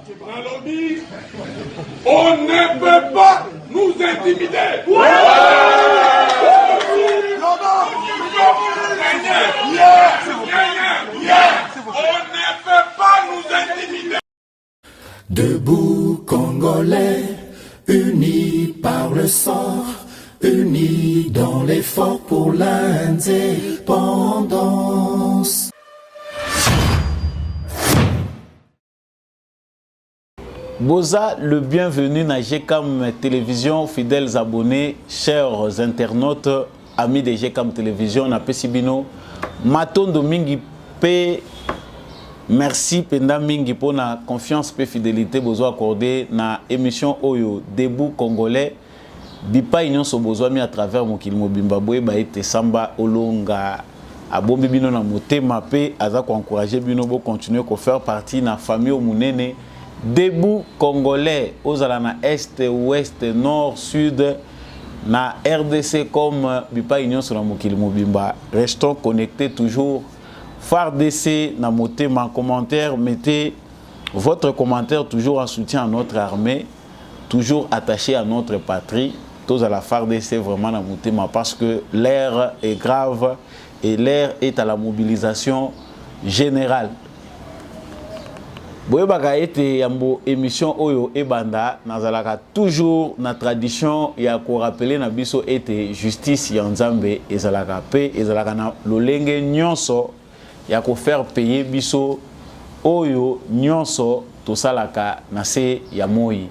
On ne peut pas nous intimider. On ne peut pas nous intimider. Debout Congolais, unis par le sang, unis dans l'effort pour l'indépendance. Boza, le bienvenu na GCAM Télévision, fidèles abonnés, chers internautes, amis de GCAM Télévision, na Pesibino, Matondo Mingi P. Merci Penda Mingi pour la confiance et fidélité bozo accordé na émission Oyo Debout Congolais. Bipa Union so bozo mi à travers Mokili Mobimbabwe ba ete samba olonga abombi bino na motema pe aza ko encourager bino bo continuer ko faire partie na famille omunene Debout Congolais ozala na est ouest nord sud na RDC comme Bipa Union so na Mokili Mobimba. Restons connectés toujours. FARDC na motema en commentaire, mettez votre commentaire toujours en soutien à notre armée, toujours attaché à notre patrie. Tous à la FARDC vraiment na motema parce que l'air est grave et l'air est à la mobilisation générale. Boyebaka ete yambo émission oyo ebanda nazalaka toujours na tradition ya ko rappeler na biso ete justice ya Nzambe ezalaka pe ezalaka na lolenge nyonso ya ko faire payer biso oyo nyonso tosalaka na se ya moi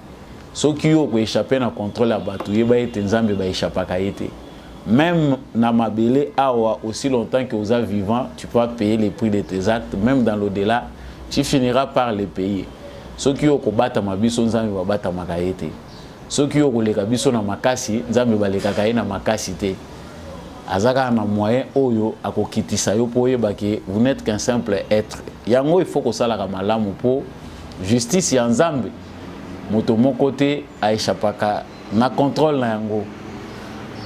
soki yo ko échapper na contrôle ya batu yeba ete Nzambe ba échappaka ete même na mabele awa aussi longtemps que vous êtes vivant tu peux payer les prix de tes actes même dans l'au-delà tu finiras par les payer soki yo ko bata mabiso Nzambe ba bata makaete soki yo ko leka biso na makasi Nzambe ba leka kaye na makasi te. Azaka na moyen oyo akokitisa yo po yebake vous n'êtes qu'un simple être. Yango il faut que ça la malamu po justice ya Nzambe. Moto mon côté a échappaka na contrôle na yango.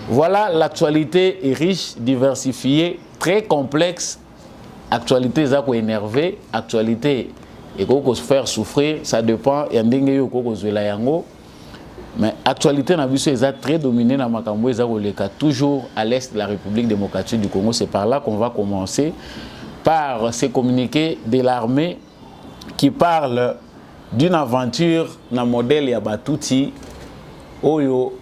Voilà, l'actualité est riche, diversifiée, très complexe. Actualité za ko énerver, actualité et ko se faire souffrir, ça dépend ya ndenge yo ko zwela yango. Mais l'actualité na biso est très dominée dans makambo ezaleka toujours à l'est de la République démocratique du Congo. C'est par là qu'on va commencer par ces communiqués de l'armée qui parlent d'une aventure na modèle ya Batuti oyo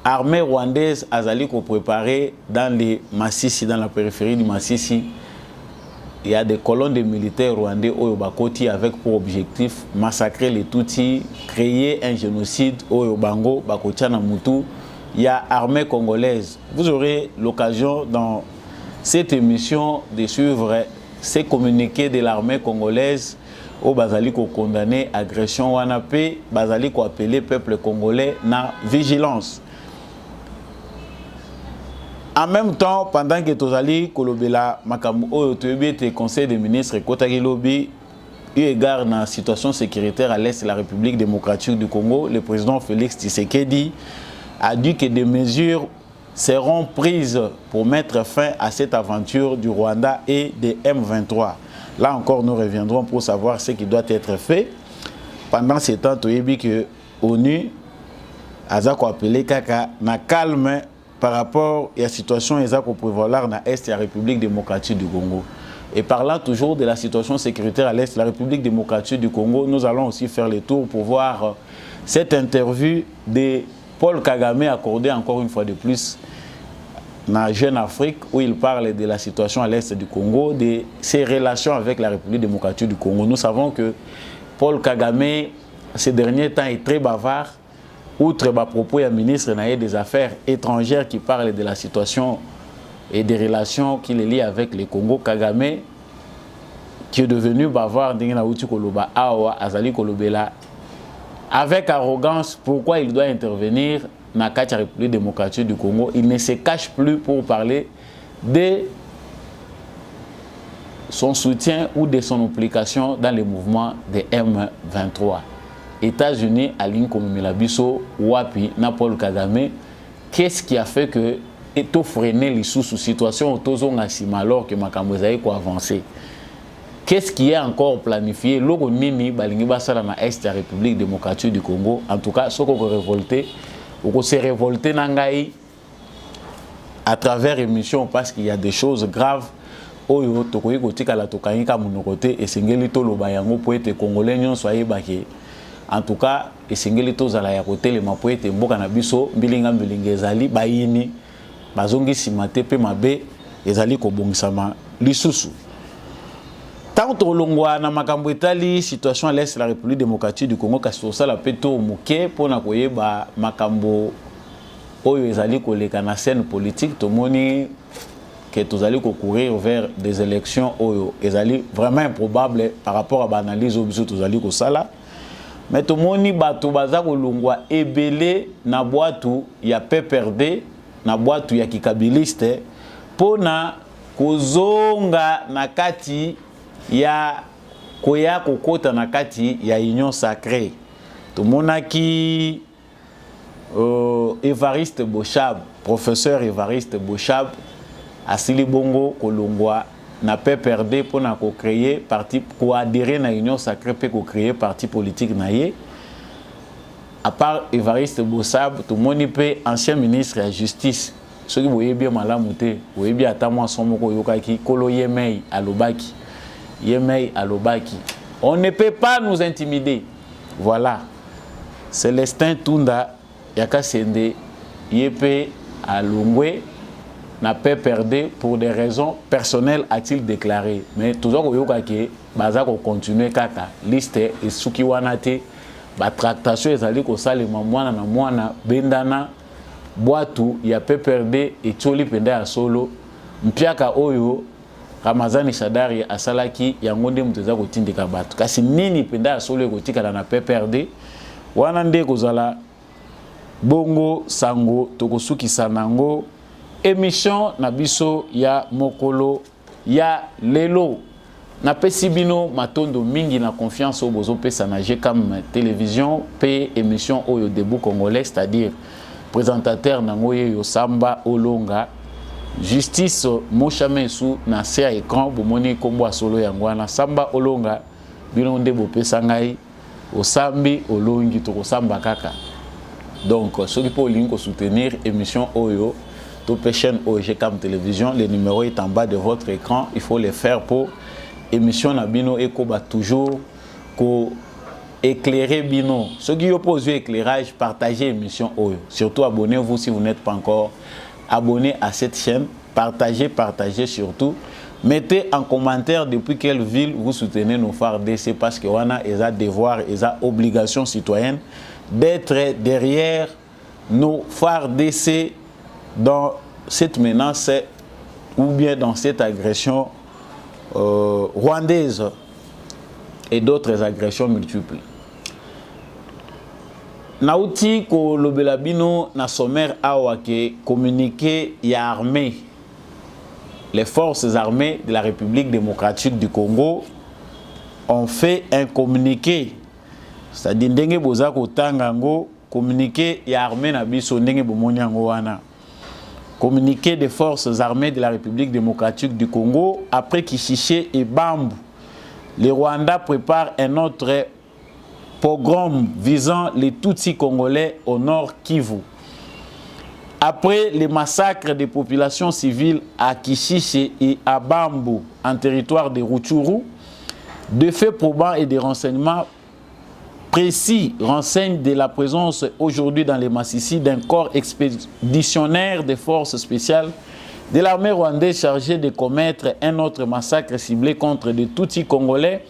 armée rwandaise azali ko préparer dans les Massissi, dans la périphérie du Massissi. Il y a des colonnes de militaires rwandais au Bakoti avec pour objectif massacrer les Tutsis, créer un génocide au Bango, Bakotia Namutu. Il y a armée congolaise. Vous aurez l'occasion dans cette émission de suivre ces communiqués de l'armée congolaise au Bazaliko condamné agression Wanapé, Bazaliko appelé peuple congolais na vigilance. En même temps, pendant que Tozali Kolobela Makamu Oyotoyebe conseil des ministres Kotaki Lobi, eu égard à la situation sécuritaire à l'est de la République démocratique du Congo, le président Félix Tshisekedi a dit que des mesures seront prises pour mettre fin à cette aventure du Rwanda et des M23. Là encore, nous reviendrons pour savoir ce qui doit être fait. Pendant ce temps, Toyebi que ONU a appelé Kaka na calme par rapport à la situation pour prévaloir dans l'Est de la République démocratique du Congo. Et parlant toujours de la situation sécuritaire à l'Est de la République démocratique du Congo, nous allons aussi faire le tour pour voir cette interview de Paul Kagame accordée encore une fois de plus dans Jeune Afrique, où il parle de la situation à l'Est du Congo, de ses relations avec la République démocratique du Congo. Nous savons que Paul Kagame, ces derniers temps, est très bavard. Outre à propos du ministre des Affaires étrangères qui parle de la situation et des relations qu'il est lié avec le Congo, Kagame, qui est devenu bavard, avec arrogance, pourquoi il doit intervenir dans la République démocratique du Congo. Il ne se cache plus pour parler de son soutien ou de son implication dans le mouvement des M23. États-Unis, Aline Komimelabiso, Wapi, Paul Kagame, qu'est-ce qui a fait que et freiner les sous-situations autour alors que Makambozaï a avancé? qu'est-ce qui est encore planifié? Loko nini balingi basala na est de la République démocratique du Congo. En tout cas, ce qu'on révolté, on s'est révolté nangai à travers l'émission parce qu'il y a des choses graves. Oyo tokoyi kotika la tokanyika munokote esengeli to loba yango po ete congolais nyonso ayebake. En tout cas, esengeli to zala ya kote le mapo ete mboka na biso mbilinga ezali bayini bazongi simate pe mabe ezali kobongisama lisusu. Tant tolongwa na makambo etali situation à l'est de la République démocratique du Congo kasi tosala pe to moke pona koyeba makambo oyo ezali koleka na scène politique tomoni que tous allez courir vers des élections oyo ezali vraiment improbable par rapport à l'analyse au biso tous allez ko sala mais tout moni bato baza kolongwa ebele na boatu ya PPRD na boatu ya kikabiliste pona kozonga na kati ya koya kokota na kati ya union sacrée tout monaki Évariste Bochab, professeur Évariste Bochab asili bongo kolongwa na PPRD pour na créer parti pour adhérer na union sacrée pour créer parti politique na ye. À part Évariste Bochab, tout le monde peut ancien ministre de la justice. Ceux qui voyaient bien malamouté, voyaient bien attends son moko yokaki kolo yemei alobaki. Yemei alobaki. On ne peut pas nous intimider. Voilà. Célestin Tunda Yaka Sende Yepe Alungwe n'a pas perdu pour des raisons personnelles, a-t-il déclaré. Mais toujours que baza ko continuer kaka liste et suki wanate ba tractation ezali ko salema mwana na mwana bendana boatu ya PPRD et toli penda ya solo mpiaka oyo Ramazani Shadari asalaki yango nde muteza ko tindika batu kasi nini penda ya solo ko tikala na PPRD wana nde kozala bongo sango tokosuki sanango émission na biso ya mokolo ya lelo na pesibino matondo mingi na confiance au bozo pesa na GCAM télévision pe émission oyo debout congolais c'est-à-dire présentateur nango yo Samba Olonga justice Mochamesu na ser écran bomoni kombo solo yango na Samba Olonga bino nde bo pesa ngai osambi olongi to kosamba kaka donc ceux qui peuvent soutenir émission oyo Top chaîne OGCAM télévision, le numéro est en bas de votre écran. Il faut le faire pour émission Nabino et Koba toujours ko éclairer Bino. Ceux qui opposent éclairage, partagez l'émission Oyo. Surtout abonnez-vous si vous n'êtes pas encore abonné à cette chaîne. Partagez surtout. Mettez en commentaire depuis quelle ville vous soutenez nos phares DC parce que on a des devoirs et des obligations citoyennes d'être derrière nos phares DC dans cette menace ou bien dans cette agression rwandaise et d'autres agressions multiples. Nauti ko lobelabino na sommaire awake communiqué ya armée. Les forces armées de la République démocratique du Congo ont fait un communiqué. C'est-à-dire ndenge boza ko tangango communiqué ya armée na biso ndenge bomoni yango wana. Communiqué des forces armées de la République démocratique du Congo après Kishiché et Bambou. Le Rwanda prépare un autre pogrom visant les Tutsis congolais au nord Kivu. Après les massacres des populations civiles à Kishiché et à Bambou en territoire de Rutshuru, de faits probants et des renseignements précis renseignent de la présence aujourd'hui dans les Massissi d'un corps expéditionnaire des forces spéciales de l'armée rwandaise chargée de commettre un autre massacre ciblé contre des Tutsis congolais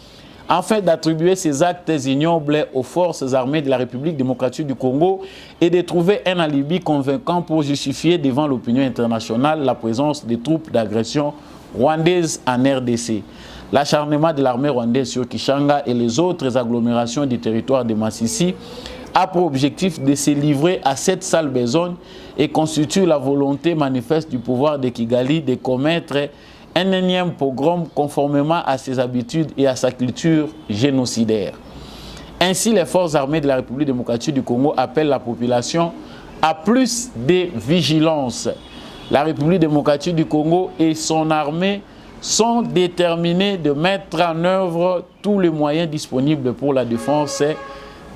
afin d'attribuer ces actes ignobles aux forces armées de la République démocratique du Congo et de trouver un alibi convaincant pour justifier devant l'opinion internationale la présence des troupes d'agression rwandaises en RDC. L'acharnement de l'armée rwandaise sur Kishanga et les autres agglomérations du territoire de Massissi a pour objectif de se livrer à cette sale besogne et constitue la volonté manifeste du pouvoir de Kigali de commettre un énième pogrom conformément à ses habitudes et à sa culture génocidaire. Ainsi, les forces armées de la République démocratique du Congo appellent la population à plus de vigilance. La République démocratique du Congo et son armée sont déterminés de mettre en œuvre tous les moyens disponibles pour la défense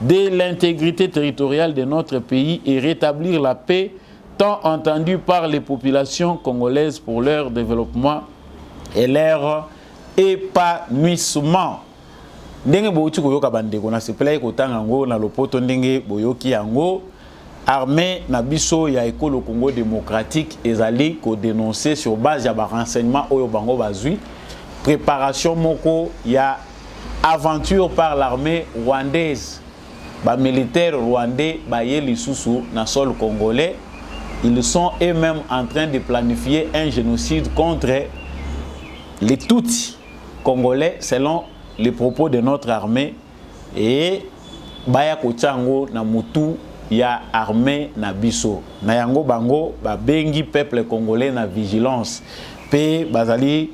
de l'intégrité territoriale de notre pays et rétablir la paix tant entendue par les populations congolaises pour leur développement et leur épanouissement. Ndenge boyoki koyoka bandeko na sepelaki kotanga yango na lopoto ndenge boyoki yango armée na biso ya ekolo Congo démocratique ezali ko dénoncer sur base ya ba renseignement oyo bango bazui préparation moko ya aventure par l'armée rwandaise ba militaires rwandais ba ye lisusu na sol congolais. Ils sont eux-mêmes en train de planifier un génocide contre les Tutsis congolais selon les propos de notre armée et baya kochango na mutu ya armée na biso na yango bango ba bengi peuple congolais na vigilance pe bazali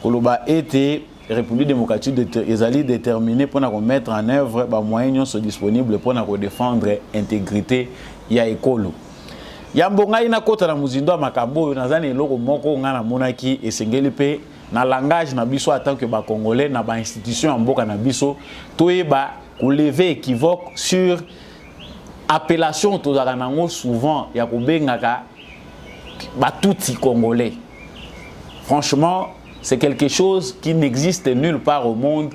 koloba ete République démocratique ezali déterminé pour na mettre en œuvre ba moyens disponibles pour na défendre intégrité ya ekolo. Yambonga ina kota na muzindo makambo nazani eloko moko nga na monaki esengeli pe na langage na biso en tant que ba congolais na ba institution en mboka na biso toyeba ko lever équivoque sur appellation tozaka nango souvent ya ko bengaka ba Tutsi congolais. Franchement, c'est quelque chose qui n'existe nulle part au monde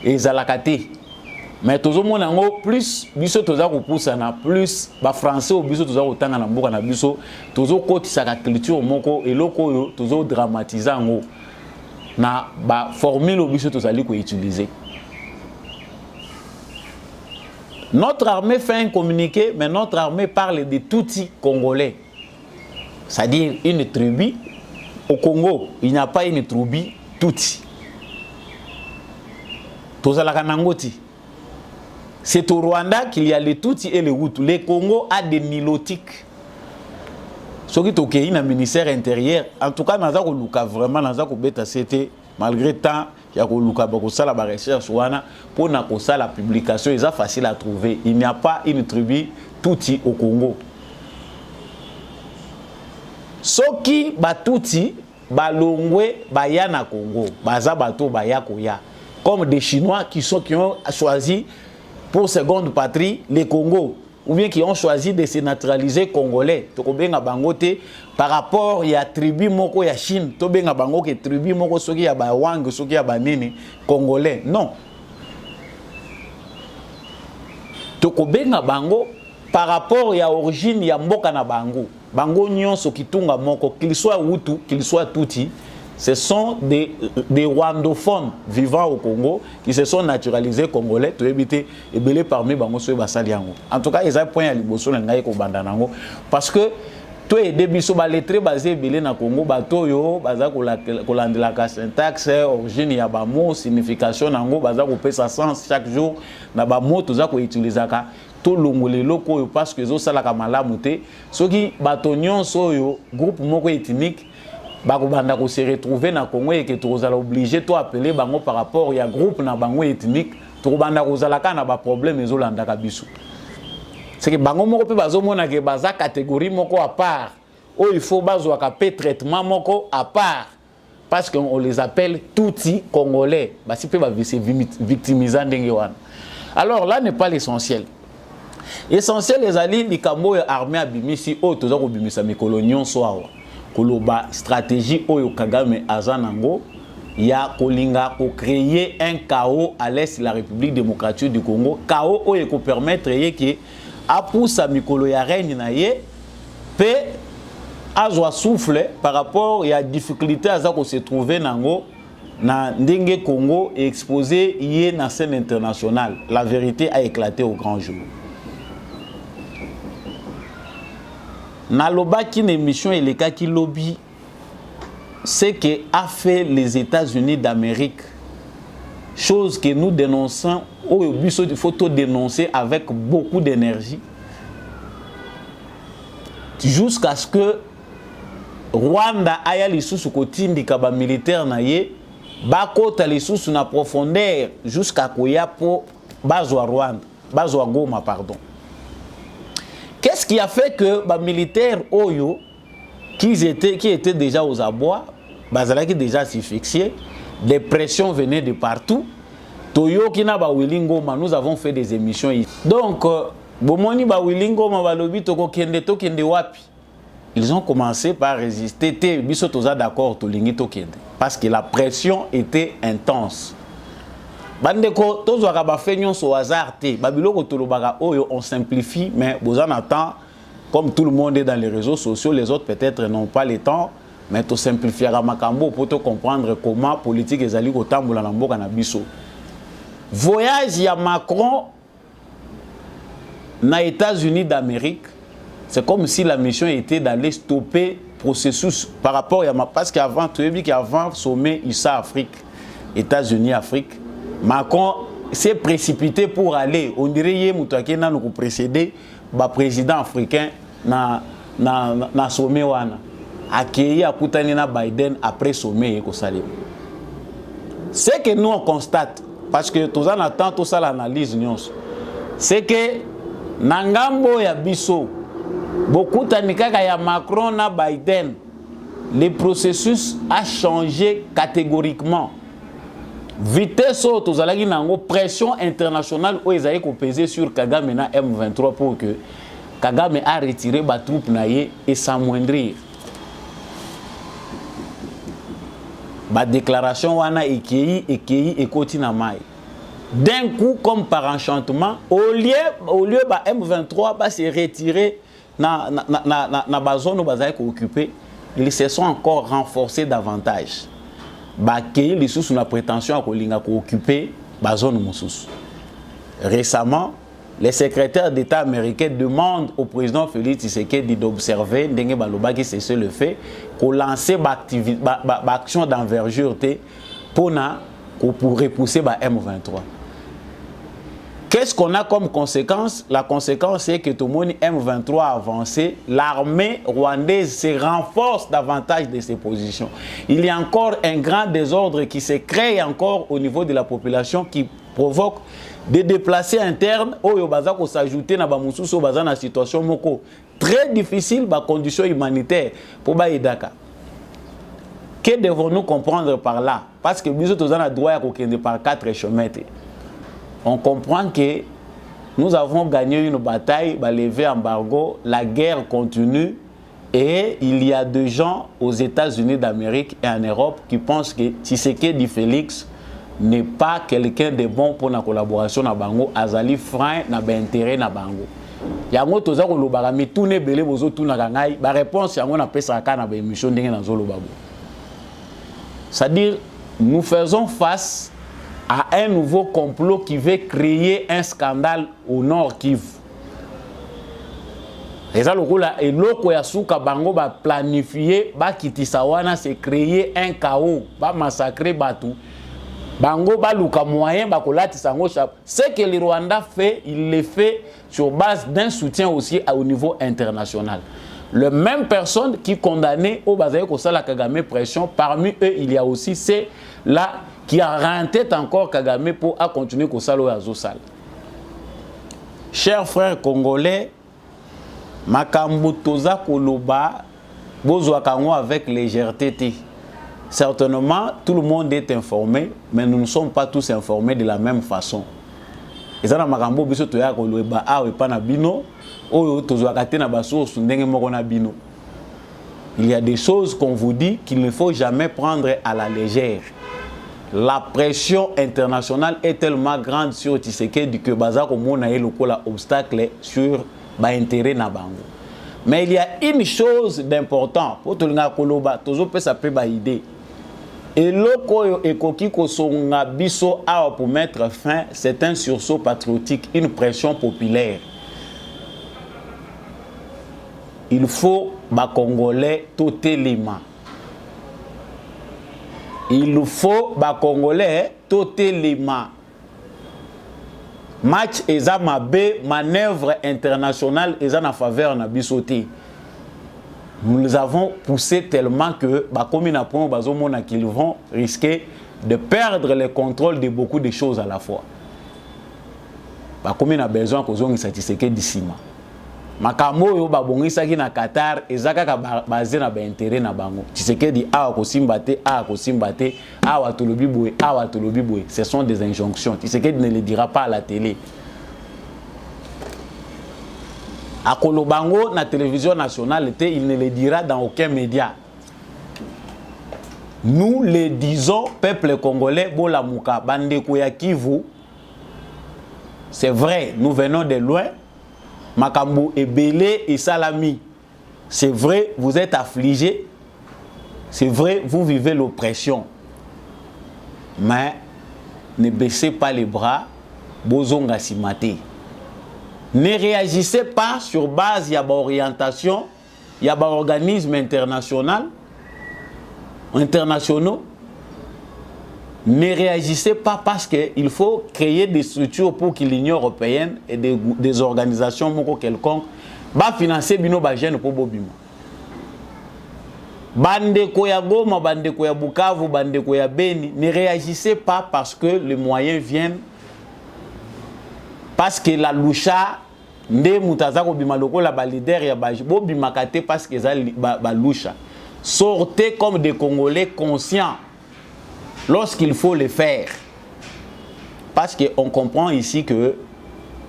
et zalakate. Mais tozo mona ngo plus biso toza ko poussa na plus ba français au biso toza ko tanga na mboka na biso tozo kotisa ka culture moko eloko yo tozo dramatiser ngo na ba formule au biso tozali ko utiliser. Notre armée fait un communiqué, mais notre armée parle de Tutsi congolais. C'est-à-dire une tribu. Au Congo, il n'y a pas une tribu Tutsi. Tozalaka nangoti. C'est au Rwanda qu'il y a les Tutsis et les Hutus. Le Congo a des nilotiques. Ce qui est OK, il y a un ministère intérieur. En tout cas, nous avons vraiment malgré temps, il y a la recherche pour la publication. C'est facile à trouver. Il n'y a pas une tribu Tutsi au Congo. Soki Batuti, Balongwe, Bayana Congo, Bazabato, Bayakoya. Comme des Chinois qui ont choisi pour seconde patrie les Congo, ou bien qui ont choisi de se naturaliser congolais. Tokobenga bangote par rapport à tribu moko ya Chine, tobenga bango ke tribu moko soki ya Bawang, soki ya Banini congolais. Non. Tokobenga bango par rapport à origine ya mboka na bango. Bango nyonso kitunga moko, qu'il soit Hutu, qu'il soit Tutsi, ce sont des rwandophones vivant au Congo qui se sont naturalisés congolais to éviter et belé parmi bango so basali yango. En tout cas, ils ont point à liboso na ngai ko banda nango parce que to e debiso ba lettre basé belé na Congo bato yo baza ko landela ka syntaxe origine ya ba mot signification nango baza ko pesa sens chaque jour na ba mot to za ko utiliser ka to longole loko parce que zo sala ka malamu te soki bato nyonso yo groupe moko ethnique bakobanda ko se retrouver na Congo et que tozala obligé to appeler bango par rapport ya groupe na bango ethnique to banda ko zala ka na ba problème ezolanda ka biso. C'est que bango moko pe bazomona ke baza catégorie moko à part ou il faut bazwa ka pe traitement moko à part parce qu'on les appelle Tutsi congolais basi pe ba victimisant ndenge wana. Alors là n'est pas l'essentiel. Essentiel les alliés likambo ya armée abimisi o toza ko bimisa mikolonion soawa. Koloba stratégie oyo Kagame azanango ya kolinga ko créer un chaos à l'est de la République démocratique du Congo, chaos oyo ko permettre yeke apousa mikolo ya règne na ye pe azwa souffle par rapport ya difficulté azako se trouver nango na ndenge Congo et exposé yé na scène internationale. La vérité a éclaté au grand jour. Naloba qui une émission et les cas qui lobby, c'est que a fait les États-Unis d'Amérique, chose que nous dénonçons, il faut tout dénoncer avec beaucoup d'énergie, jusqu'à ce que Rwanda aya lisusu kotindi kaba militaire na ye, bakota lisusu na profondeur jusqu'à koya po bazwa Rwanda, bazwa Goma pardon. Qu'est-ce qui a fait que les militaires Oyo, qui étaient déjà aux abois, bazalaki déjà asphyxiés, des pressions venaient de partout. Toyo Kina Bawilingoma, nous avons fait des émissions ici. Donc, Bomoni Bawilingoma Balobi Toko Kende Wapi. Ils ont commencé par résister. Biso toza d'accord Tolingi Tokende. Parce que la pression était intense. Bandeko, tous les feignons au hasard, Babiloko Tolobara, on simplifie, mais vous en attend, comme tout le monde est dans les réseaux sociaux, les autres peut-être n'ont pas le temps, mais tu simplifieras Makambo pour te comprendre comment politique est allée au tambour dans l'ambo canabiso. Voyage à Macron aux États-Unis d'Amérique, c'est comme si la mission était d'aller stopper le processus par rapport à parce qu'avant, tu as vu qu'avant le sommet USA Afrique, États-Unis Afrique, Macron s'est précipité pour aller. On dirait que nous avons précédé le président africain na sommet wana. Accueilli à Koutanina Biden après sommet. Ce que nous on constate, parce que tout ça attend tout ça l'analyse, c'est que Nangambo ya biso, beaucoup de ya Macron na Biden, le processus a changé catégoriquement. Vitesse auto zalaki nango pression internationale où ils avaient pesé sur Kagame na M23 pour que Kagame a retiré ba troupe naie et s'amoindrir. Ba déclaration wana ekei et continue mai. D'un coup comme par enchantement au lieu ba M23 va se retirer na zone où bazali ko occuper, ils se sont encore renforcés davantage. Les sous la prétention à occuper la zone Moussous. Récemment, les secrétaires d'État américains demandent au président Félix Tshisekedi d'observer qui c'est le fait qu'on lance une action d'envergure pour repousser la M23. Qu'est-ce qu'on a comme conséquence? La conséquence c'est que tout le monde M23 a avancé, l'armée rwandaise se renforce davantage de ses positions. Il y a encore un grand désordre qui se crée encore au niveau de la population qui provoque des déplacés internes au baza ko s'ajouter na ba mususu baza na situation moko très difficile ba conditions humanitaires pour ba edaka. Que devons-nous comprendre par là? Parce que nous avons droit à kokende par 4 chemins. On comprend que nous avons gagné une bataille, levé embargo, la guerre continue et il y a des gens aux États-Unis d'Amérique et en Europe qui pensent que Tshisekedi Félix n'est pas quelqu'un de bon pour la collaboration na bango, azali frein na ba intérêt na bango. Yango toza ko lobaka mi tourner belé bozo tuna kangai, ba réponse yango na pesa ka na ba émission ndenge na zolo babo. C'est-à-dire nous faisons face à un nouveau complot qui veut créer un scandale au Nord Kivu. Et ça, le loko ya suka bango ba planifier, ba kitisawana, c'est créer un chaos, ba massacrer Batu. Bango ba luka moyen, ba kolati sango chap. Ce que le Rwanda fait, il le fait sur base d'un soutien aussi au niveau international. Les mêmes personnes qui condamnaient au Bazaï Kosala Kagame pression, parmi eux, il y a aussi ceux-là qui a renté encore Kagame pour continuer Kosalo Azosal. Chers frères congolais, Makambo Toza Koloba, Bozwakango avec légèreté. Certainement, tout le monde est informé, mais nous ne sommes pas tous informés de la même façon. Et ça, Makambo Biso Toya Koloba, Panabino. Il y a des choses qu'on vous dit qu'il ne faut jamais prendre à la légère. La pression internationale est tellement grande sur Tshisekedi que Bazako Mona est le obstacle sur l'intérêt Nabango. Mais il y a une chose d'important pour tout le monde, toujours peut s'appeler idée. Et l'oko ekoki kosonga biso a pour mettre fin, c'est un sursaut patriotique, une pression populaire. Il faut les Congolais totalement. Il faut les Congolais totalement. Match Ezamabe, manœuvre internationale en faveur de Bissoté. Nous les avons poussés tellement que qu'ils vont risquer de perdre le contrôle de beaucoup de choses à la fois. Comme on a besoin qu'on ait satisfait d'ici. makambo oyo babongisaki na Qatar ezaka ka basé na ba intérêt na bango. Tshisekedi awa kosimbate awa kosimbate awa tolobi boye awa tolobi boye. Ce sont des injonctions. Tshisekedi ne le dira pas à la télé. À Kolobango, na télévision nationale, il ne le dira dans aucun média. Nous le disons, peuple congolais, Bolamuka, Bandeko ya Kivu, c'est vrai, nous venons de loin. Makambu et Belé et Salami, c'est vrai, vous êtes affligés. C'est vrai, vous vivez l'oppression. Mais ne baissez pas les bras, Bozonga Simate. Ne réagissez pas sur base de l'orientation, il y a des organismes internationaux. Ne réagissez pas parce qu'il faut créer des structures pour que l'Union européenne et des organisations quelconques va financer bino ba jeune pour bobima. Bandeko ya Goma, bandeko ya Bukavu, bandeko ya Beni, ne réagissez pas parce que les moyens viennent. Parce que la loucha, nde mutazako bima loko la ba leader ya ba bobima kate parce que za ba loucha. Sortez comme des Congolais conscients lorsqu'il faut le faire. Parce qu'on comprend ici que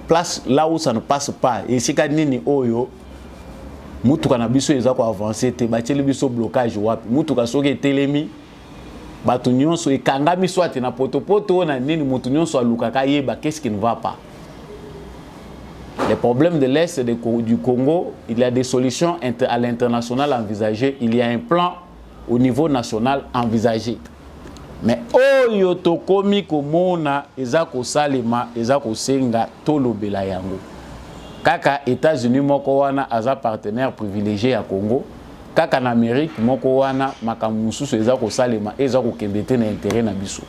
place là où ça ne passe pas, et si kanini oyo mutuka na biso ezako avancer te bateli biso blocage wapi mutuka soki telemi batu nyonso ekangami soit na potopoto na nini mutu nyonso alukaka yeba qu'est-ce qui ne va pas. Les problèmes de l'Est du Congo, il y a des solutions à l'international envisagées, il y a un plan au niveau national envisagé. Mais oyo tokomi komona ezako salema ezako senga tolobela yango. Kaka États-Unis moko wana aza partenaire privilégié à Congo, kaka en Amérique moko wana makamususu ezako salema ezako kembete na intérêt na biso.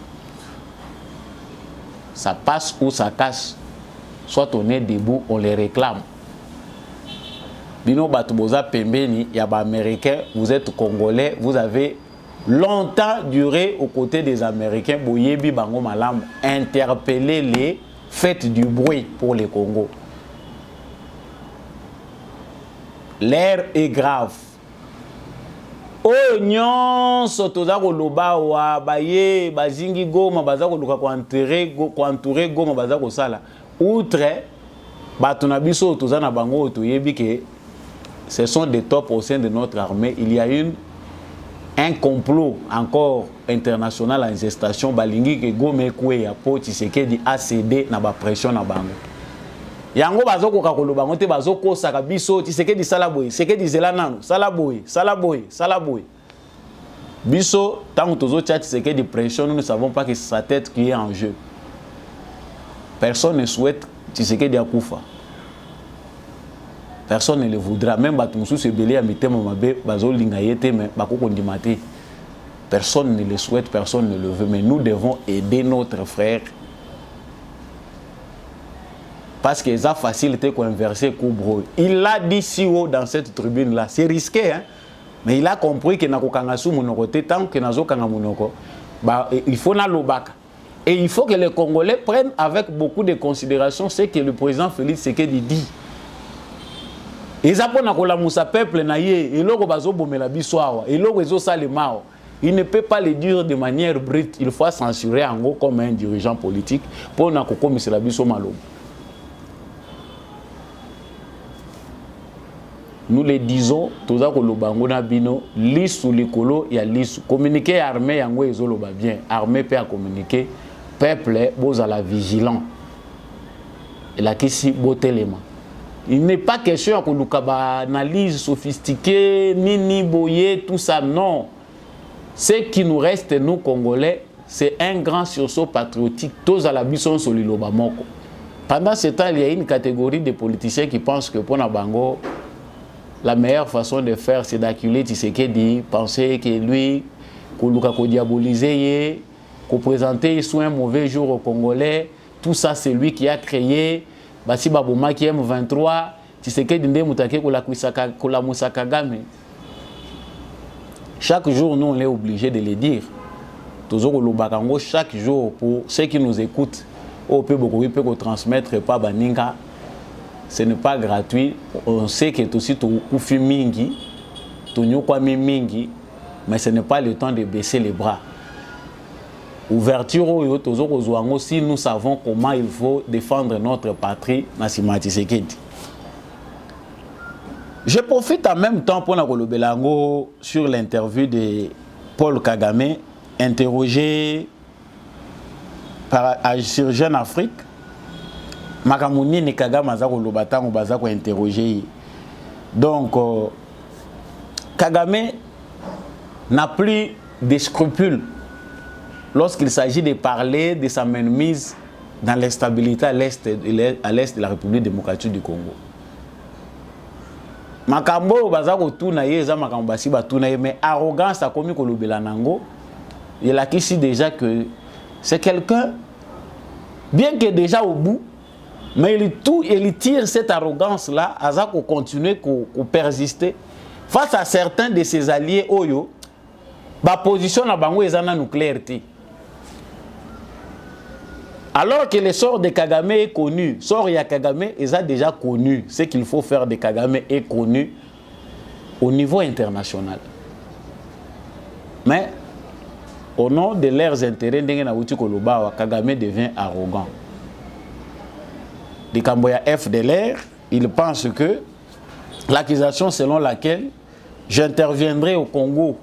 Ça passe ou ça casse. Soit on est debout, on les réclame. Bino Batuboza Pembeni, Yaba Américain, vous êtes Congolais, vous avez longtemps duré aux côtés des Américains, Boyebi Bango Malam, interpellez les, faites du bruit pour les Congos. L'air est grave. Oignon, Sotozako Loba, wa Baye, Bazingi Goma, Bazako Luka Kwantouré Goma, Bazako Sala. Outre, Batunabiso, Tozana Bango, Toyebi, que ce sont des tops au sein de notre armée. Il y a un complot encore international en gestation. Balingi, que Gome Koué, Yapo, Tshisekedi, a cédé na ba pression na Bango. Yango Bazoko Kakolo Bango, te Bazoko Sakabiso, Tshisekedi Salaboy, Tshisekedi Zelanano, Salaboy, Salaboy, Salaboy. Biso, tant que Tozo Tchat, Tshisekedi pression, nous ne savons pas que c'est sa tête qui est en jeu. Personne ne souhaite Tshisekedi Akoufa. Personne ne le voudra. Même Batumsou se belé à Mitema Mabe, Bazo Lingayete, mais Bakoko Ndimate. Personne ne le souhaite, personne ne le veut. Mais nous devons aider notre frère. Parce que ça facilité qu'on inverser Koubro. Il l'a dit si haut dans cette tribune-là. C'est risqué, hein? Mais il a compris que Nakokangasu Monoko, tant que Nazo Kangamunoko, il faut na lobaka. Et il faut que les Congolais prennent avec beaucoup de considération ce que le président Félix Tshisekedi dit. Et ça pour nakola musa peuple na ye, et loko bazo bomela biswawa, et loko ezo salemao. Il ne peut pas le dire de manière brute, il faut censurer en gros comme un dirigeant politique pour nakoko misela biso malo. Nous le disons, toza ko lobango na bino, lisu likolo ya lisu. Communiquer armée yango ezoloba bien, armée peut communiquer. Peuple, vous à la vigilant. Et là, qui botelema. Il n'est pas question que nous avons une analyse sophistiquée, ni boyer, tout ça. Non. Ce qui nous reste, nous, Congolais, c'est un grand sursaut patriotique. Tous à la bisson sur l'Ilobamoko. Pendant ce temps, il y a une catégorie de politiciens qui pensent que pour Nabango, la meilleure façon de faire, c'est d'acculer Tshisekedi, penser que lui, qu'on diaboliser, qu'on présenter sous un mauvais jour aux Congolais. Tout ça, c'est lui qui a créé. Basi Babouma qui M23, Tshisekedi Nde Moutake Kola Moussa Kagame. Chaque jour, nous, on est obligé de le dire. Toujours le Bakango, chaque jour, pour ceux qui nous écoutent, on peut beaucoup transmettre pas Baninga. ce n'est pas gratuit. On sait que aussi tout fait mingi, tout nyokwa mingi, mais ce n'est pas le temps de baisser les bras. Ouverture si nous savons comment il faut défendre notre patrie, Nassima Tshisekedi. Je profite en même temps pour Belango sur l'interview de Paul Kagame, interrogé sur Jeune Afrique. Makamouni ni Kagame Azako Lobatango Bazako interrogé. Donc, Kagame n'a plus de scrupules lorsqu'il s'agit de parler de sa mainmise dans l'instabilité à l'est de la République démocratique du Congo. Makambo Bazako Tuna Yeza Makambo Basi Batuna, mais arrogance a commis Kolobela Nango. Il a ici déjà que c'est quelqu'un, bien que déjà au bout, mais il tire cette arrogance-là, Azako continuer à persister face à certains de ses alliés Oyo, ba position na bango ezana nucléaire. Alors que le sort de Kagame est connu, sort ya Kagame est déjà connu, ce qu'il faut faire de Kagame est connu au niveau international. Mais au nom de leurs intérêts, Kagame devient arrogant. De Kamboya FDLR, il pense que l'accusation selon laquelle j'interviendrai au Congo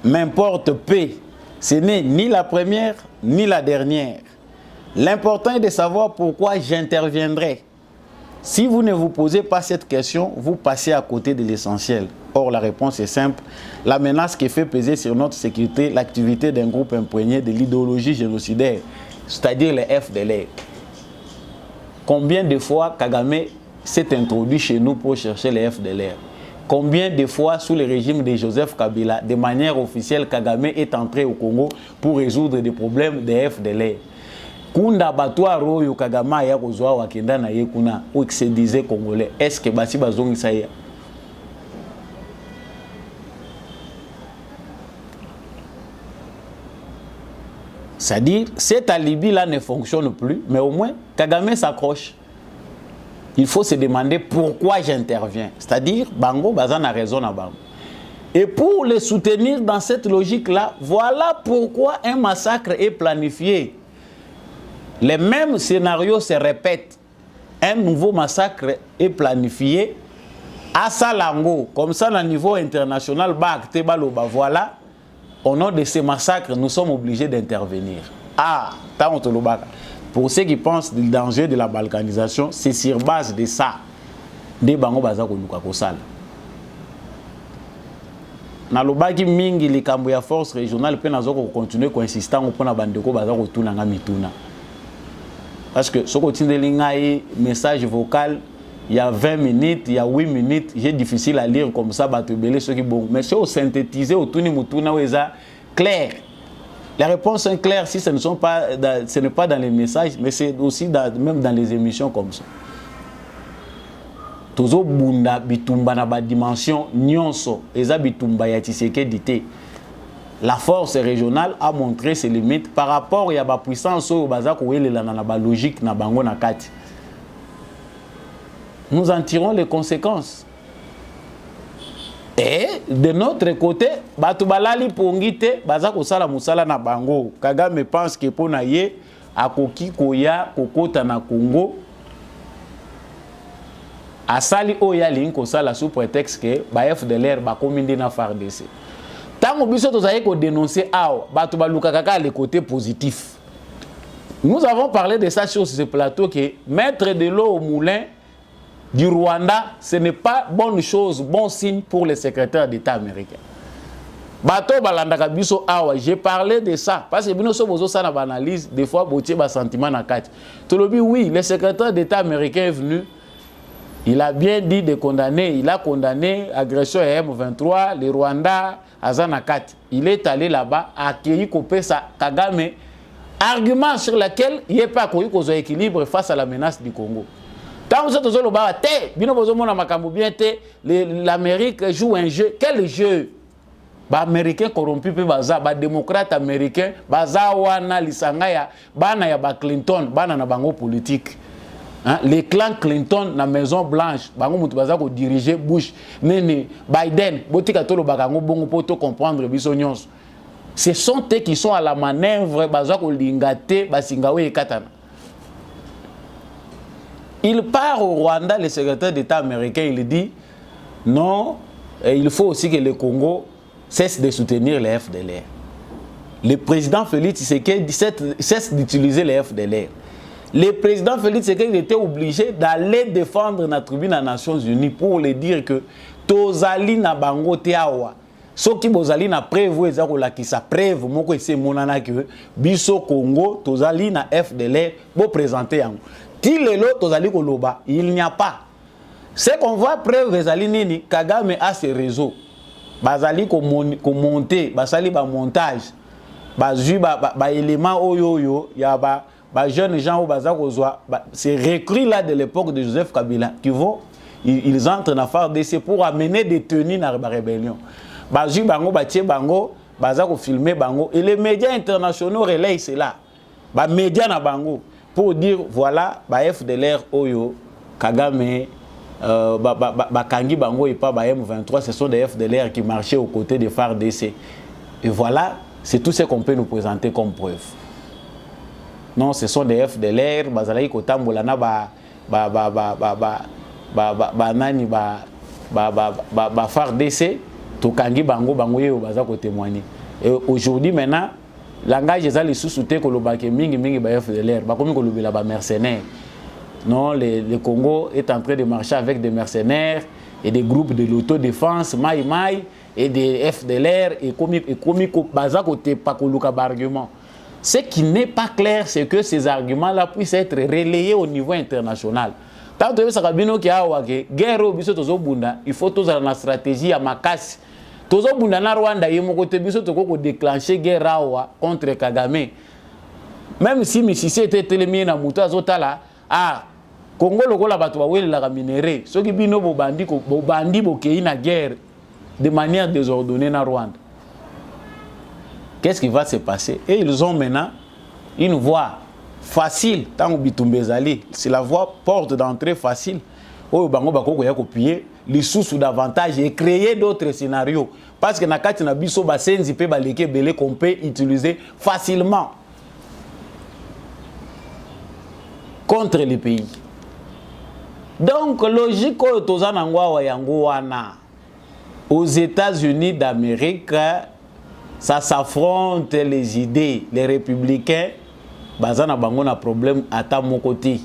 m'importe peu, ce n'est ni la première ni la dernière. L'important est de savoir pourquoi j'interviendrai. Si vous ne vous posez pas cette question, vous passez à côté de l'essentiel. Or, la réponse est simple. La menace qui fait peser sur notre sécurité l'activité d'un groupe imprégné de l'idéologie génocidaire, c'est-à-dire les FDLR. Combien de fois Kagame s'est introduit chez nous pour chercher les FDLR? Combien de fois, sous le régime de Joseph Kabila, de manière officielle, Kagame est entré au Congo pour résoudre des problèmes des FDLR? Kunda batwa royo Kagama ya kozwa wakenda na yekuna ou se disait congolais, est-ce que basi bazongi saya? C'est-à-dire, cet alibi-là ne fonctionne plus, mais au moins, Kagame s'accroche. Il faut se demander pourquoi j'interviens. C'est-à-dire, Bango Bazan a raison à Bango. Et pour les soutenir dans cette logique-là, voilà pourquoi un massacre est planifié. Les mêmes scénarios se répètent. Un nouveau massacre est planifié à Salango. Comme ça, au niveau international, voilà. Au nom de ces massacres, nous sommes obligés d'intervenir. Pour ceux qui pensent du danger de la balkanisation, c'est sur base de ça. Des bango bazako lukakosala. Na lobaki mingi likambo ya force régionale pe nazoko continuer ko insister pour na bandeko bazako tuna nga mituna. Parce que ce que tu as message vocal, il y a 20 minutes, il y a 8 minutes, j'ai difficile à lire comme ça, ceux qui bon. Mais si on synthétise, clair. La réponse est claire si ce n'est pas dans les messages, mais c'est aussi même dans les émissions comme ça. Tozo bunda bitumba na ba dimension nyonso, eza bitumba ya Tshisekedi. La force régionale a montré ses limites par rapport à la puissance au bazako la logique na bango na kati. Nous en tirons les conséquences. Et de notre côté, batu balali pongite bazako sala musala na bango. Kagame pense que pona ye akoki koya kokota na Congo. Asali oya linko sala sous prétexte que ba FDLR ba komindi na FARDC. Tant que nous avons dénoncé le côté positif. Nous avons parlé de ça sur ce plateau que mettre de l'eau au moulin du Rwanda, ce n'est pas bonne chose, bon signe pour les secrétaires d'État américains. J'ai parlé de ça parce que nous sommes ça dans l'analyse des fois botier ba sentiment na kati. Oui, le secrétaire d'État américain est venu. Il a bien dit de condamner, il a condamné l'agression M23, le Rwanda, Azanakat. Il est allé là-bas, accueilli Kopesa Kagame, argument sur lequel il n'y a pas un équilibre face à la menace du Congo. Quand vous êtes au Zoloba, l'Amérique joue un jeu. Quel jeu? Américain corrompu, démocrate américain, Baza Wana, Lisangaya, Bana ya Clinton, Bana na bango politique. Hein? Les clans Clinton na Maison Blanche, bango mutu baza ko diriger Bush, nene Biden, botika tolo bakango bongo poto comprendre biso nyonso. Ce sont eux qui sont à la manœuvre, baza ko lingate basingawe ekatana. Il part au Rwanda, le secrétaire d'État américain, il dit non, il faut aussi que le Congo cesse de soutenir les FDLR. Le président Félix Tshisekedi cesse d'utiliser les FDLR. Le président Félix Tshisekedi était obligé d'aller défendre la tribune des Nations Unies pour lui dire que tozali na bango te awa. Soki bozali na preuve ezako la ki sa preuve moko ese monana que biso Congo tozali na FDLR bo présenter yango. Ti lelo tozali koloba, il n'y a pas. C'est qu'on voit preuve ezali nini Kagame a ses réseaux. Bazali ko monter, basali ba montage. Bazui ba élément oyo ya ba jeunes gens au bazar c'est recrues là de l'époque de Joseph Kabila qui vont ils entrent dans FARDC pour amener des tenues dans la rébellion. Bazui bango batie bango bazar filmer bango et les médias internationaux relayent cela. Ba médias na bango pour dire voilà ba FDLR oyo Kagame kangi bango et pas ba M23, ce sont des FDLR qui marchaient aux côtés des FARDC. Et voilà, c'est tout ce qu'on peut nous présenter comme preuve. Non, ce sont des FDLR, bazalaï kotambolana FARDC, tokangi bango yo baza ko témoigner. Et aujourd'hui maintenant, langage ezali les sous-souté ko lobake mingi ba FDLR, ba komi ko lobela ba mercenaires. Non, le Congo est en train de marcher avec des mercenaires et des groupes de l'autodéfense, Maï et des FDLR et komi baza ko te pa ko luka ba argument. Ce qui n'est pas clair, c'est que ces arguments-là puissent être relayés au niveau international. Tant que ça kabino ki awa ke guerre biso tozo bunda, il faut toza na stratégie à makasi. Tozo bunda na Rwanda yemo kote biso toko ko déclencher guerre awa contre Kagame. Même si Misisi était télémié na muta zotala, Congo lokola bato ba wele la minéré, soki bino bo bandi bo kei na guerre de manière désordonnée na Rwanda. Qu'est-ce qui va se passer? Et ils ont maintenant une voie facile. Tant que c'est la voie porte d'entrée facile. Où bango bako ya copier les sous davantage et créer d'autres scénarios. Parce que na kati na biso ba senzi pe baleke belé qu'on peut utiliser facilement contre les pays. Donc logique tozana ngwa yango wana aux États-Unis d'Amérique. Ça s'affronte les idées. Les républicains, bazana bango na problème à ta mon côté.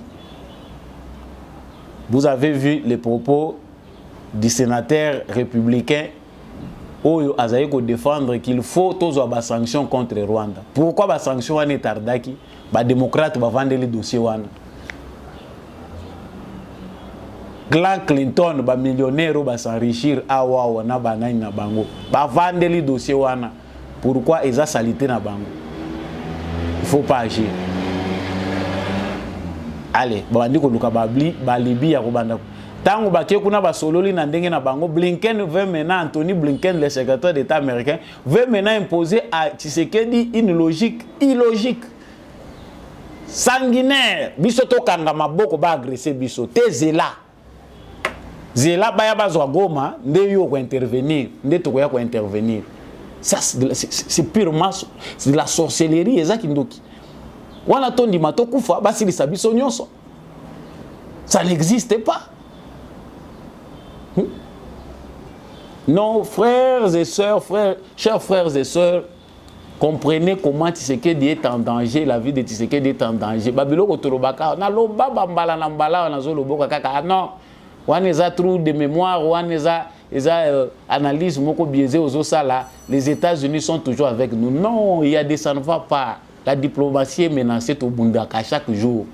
Vous avez vu les propos du sénateur républicain Oyo Azaïko défendre qu'il faut tous avoir des sanctions contre Rwanda. Pourquoi les sanctions sont tardaki? Les démocrates vont vendre les dossiers. Clan Clinton, les millionnaires vont s'enrichir à Wana Banai na bango. Vont vendre les dossiers. Pourquoi ils ont salité na bango? Il ne faut pas agir. Allez, bandi ko luka balibi ya kobanda. Tango baké kuna ba sololi na ndenge na bango, Blinken veut maintenant, Anthony Blinken, le secrétaire d'État américain, veut maintenant imposer à Tshisekedi une logique illogique, sanguinaire. Biso to kanga maboko ba agresser biso. Te zela. Zela ba ya bazwa goma, nde yo ko intervenir, nde to ko intervenir. Ça, c'est purement c'est de la sorcellerie. Ça n'existe pas. Non, frères et sœurs, chers frères et sœurs, comprenez comment Tshisekedi est en danger, la vie de Tshisekedi est en danger. Babilo Kotolobaka, na loba bambala na mbala na zoloboka kaka. Non, on a trop de mémoire, on a analyse moko biaisé aux osala. Les États-Unis sont toujours avec nous. Non, il y a des ça ne va pas. La diplomatie est menacée au Bundaka chaque jour.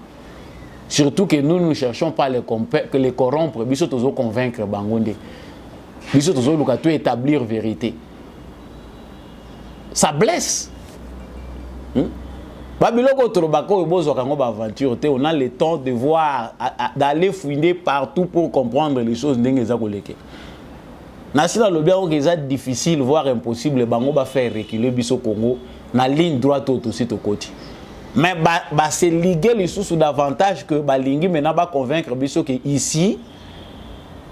Surtout que nous ne cherchons pas que les corrompre, biso tozo convaincre Bangonde. Biso tozo lukato établir vérité. Ça blesse. Babiloko Torobako et Bozo Kango aventure, on a le temps de voir, d'aller fouiner partout pour comprendre les choses. Nasila le bien que c'est difficile, voire impossible, bango ba faire reculer biso Congo na ligne droite aussi to côté. Mais c'est liguer les sous davantage que Balingi maintenant va convaincre que ici,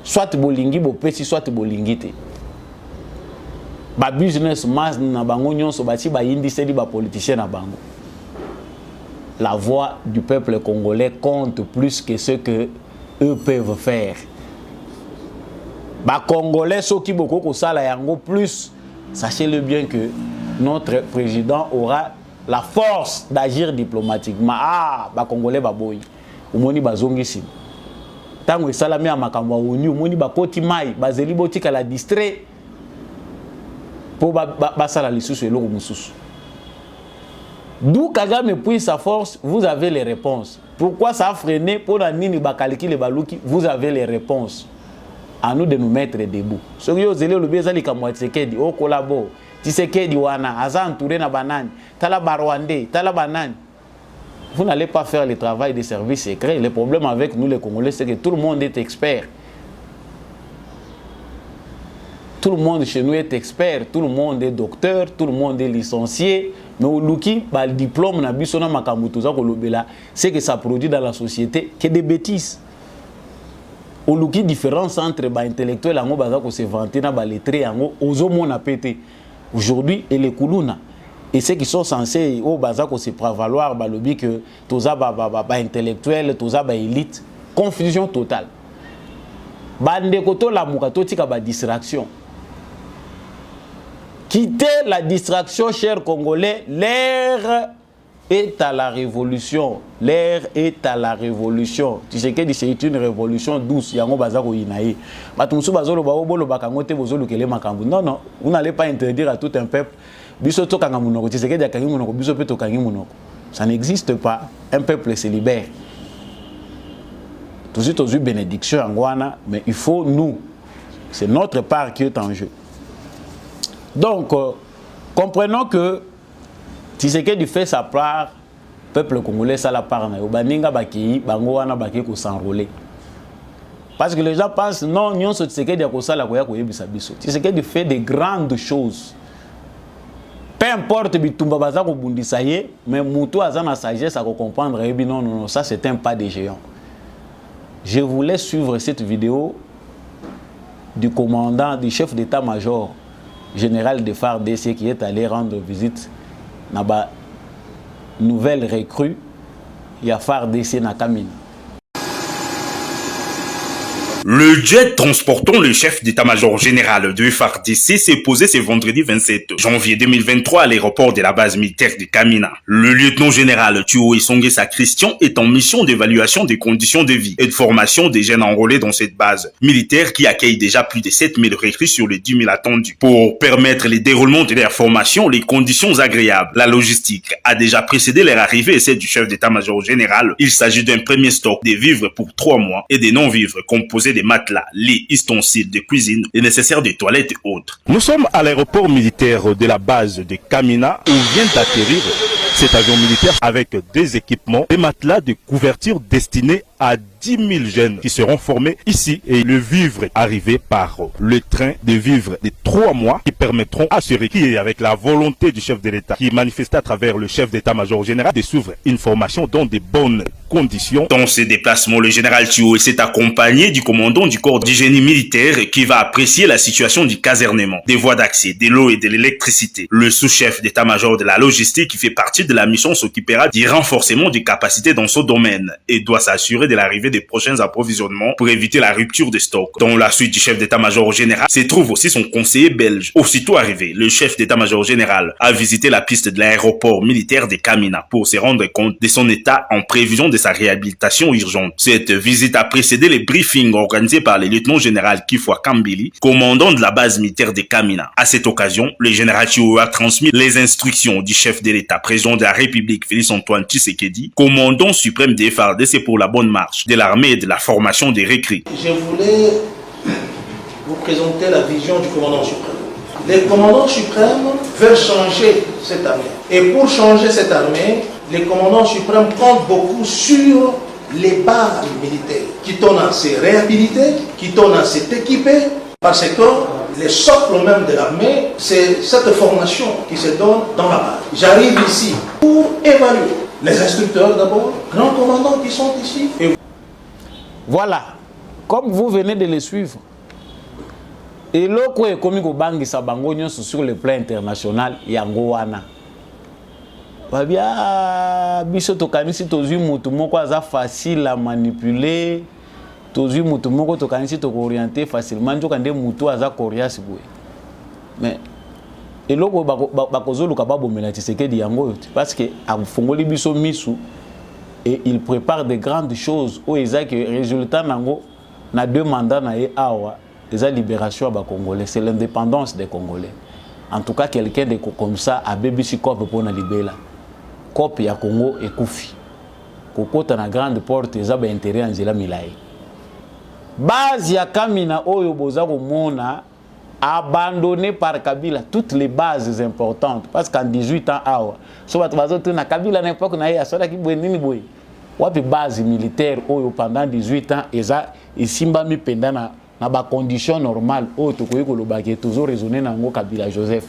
soit Bolingi, Bopesi, soit Bolingi. Ba business mass na bango nyonso bati ba indicé di ba politicien na bango. La voix du peuple congolais compte plus que ce que eux peuvent faire. Ba congolais ceux qui beaucoup ko sala yango plus, sachez-le bien que notre président aura la force d'agir diplomatiquement. Ah, ba congolais ba boy. Omoni bazongisi. Tango esalami ya makambo oni omoni ba koti mai, bazeli botika la distrait. Pour basala lisusu eloko mususu. D'où Kagame puise sa force, vous avez les réponses. Pourquoi ça a freiné pour la nini bakaliki le baluki, vous avez les réponses. À nous de nous mettre debout. Ce que vous avez le bezali kamwa Tshisekedi au collabo, Tshisekedi wana aza entouré na banane, tala barwandé, tala banane. Vous n'allez pas faire le travail des services secrets. Le problème avec nous les Congolais c'est que tout le monde est expert. Tout le monde chez nous est expert, tout le monde est docteur, tout le monde est licencié. Mais au Luki, le diplôme na biso na makambo toza ko lobela, c'est que ça produit dans la société que des bêtises. Au Luki, différence entre ba intellectuel ango baza ko se vanter na ba lettré ango ozo mona pété. Aujourd'hui, et les kuluna et ceux qui sont censés au baza ko se prévaloir ba lobby que toza ba intellectuel, toza ba élite, confusion totale. Bande koto la mukato tika ba distraction. Quittez la distraction, chers Congolais. L'ère est à la révolution. L'ère est à la révolution. Tu sais que c'est une révolution douce. Yango bazako inaye. Batumsu bazolo baobolo bakangote bozolo kele makambu. Non, non. Vous n'allez pas interdire à tout un peuple. Biso to kanga munoko. Tu sais que diakangi munoko. Biso pe to kangi munoko. Ça n'existe pas. Un peuple se libère. Tout de suite, aux yeux bénédiction angwana. Mais il faut nous. C'est notre part qui est en jeu. Donc, comprenons que Tshisekedi fait sa part, peuple congolais ça la part na baninga baki bango wana baki ko s'enrôler. Parce que les gens pensent non nyonso Tshisekedi akosala ko ya ko yebisa biso. Tshisekedi fait des grandes choses. Peu importe bitumba baza ko bundisa ye, mais muto azana sagesse à comprendre et non non ça c'est un pas de géant. Je vous laisse suivre cette vidéo du commandant du chef d'état-major général de FARDC qui est allé rendre visite à la nouvelle recrue, il y a FARDC na Kamina. Le jet transportant le chef d'état-major général de FARDC s'est posé ce vendredi 27 janvier 2023 à l'aéroport de la base militaire de Kamina. Le lieutenant général Thuo Esongesa Christian est en mission d'évaluation des conditions de vie et de formation des jeunes enrôlés dans cette base militaire qui accueille déjà plus de 7000 recrues sur les 10 000 attendus. Pour permettre le déroulement de leur formation, les conditions agréables, la logistique a déjà précédé leur arrivée et celle du chef d'état-major général. Il s'agit d'un premier stock de vivres pour 3 mois et des non-vivres composés des matelas, lits, ustensiles de cuisine, les nécessaires de toilettes et autres. Nous sommes à l'aéroport militaire de la base de Kamina où vient d'atterrir cet avion militaire avec des équipements, des matelas de couverture destinés à 10 000 jeunes qui seront formés ici et le vivre arrivé par le train de vivre de 3 mois qui permettront à ce requis avec la volonté du chef de l'État qui manifeste à travers le chef d'état-major général de s'ouvrir une formation dans de bonnes conditions. Dans ces déplacements, le général Thuo s'est accompagné du commandant du corps du génie militaire qui va apprécier la situation du casernement, des voies d'accès, de l'eau et de l'électricité. Le sous-chef d'état-major de la logistique qui fait partie de la mission s'occupera du renforcement des capacités dans ce domaine et doit s'assurer de l'arrivée des prochains approvisionnements pour éviter la rupture de stock. Dans la suite du chef d'état-major général se trouve aussi son conseiller belge. Aussitôt arrivé, le chef d'état-major général a visité la piste de l'aéroport militaire de Kamina pour se rendre compte de son état en prévision de sa réhabilitation urgente. Cette visite a précédé les briefings organisés par le lieutenant général Kifwa Kambili, commandant de la base militaire de Kamina. À cette occasion, le général Thuo a transmis les instructions du chef de l'État, président de la République Félix-Antoine Tshisekedi, commandant suprême des FARDC pour la bonne marche de l'armée et de la formation des recrues. Je voulais vous présenter la vision du commandant suprême. Le commandant suprême veut changer cette armée. Et pour changer cette armée, le commandant suprême compte beaucoup sur les bases militaires, qui tournent à se réhabiliter, qui tournent à s'équiper, parce que le socle même de l'armée, c'est cette formation qui se donne dans la base. J'arrive ici pour évaluer Les instructeurs d'abord, grands commandants qui sont ici. Et voilà, comme vous venez de les suivre. Et l'autre est comme Bangi Sabango sur le plan international, Yangoana. Babia, biso tokanisi tozu mutu moko aza facile à manipuler. Tozu mutu moko tokanisi to orienter facilement. Njoka nde mutu aza coriace boy. Mais et l'autre bakozolu kababo Tshisekedi yango parce que a fongoli biso misu et il prépare de grandes choses au ezaki résultat nango na 2 mandats na ye awa. La libération des Congolais, c'est l'indépendance des Congolais. En tout cas, quelqu'un de comme ça a BBC Cop pour la libérer. Cop ya Congo et Koufi. Koko na grande porte, ils ont intérêt à Zela Milai. Base ya Kamina Oyo Bozako Mona abandonné par Kabila toutes les bases importantes. Parce qu'en 18 ans, sur la Kabila n'importe quoi, il y a des bases militaires pendant 18 ans, et Simba mi pendant na ba condition normale o to koyi kolobaki toujours raisonner nango Kabila Joseph.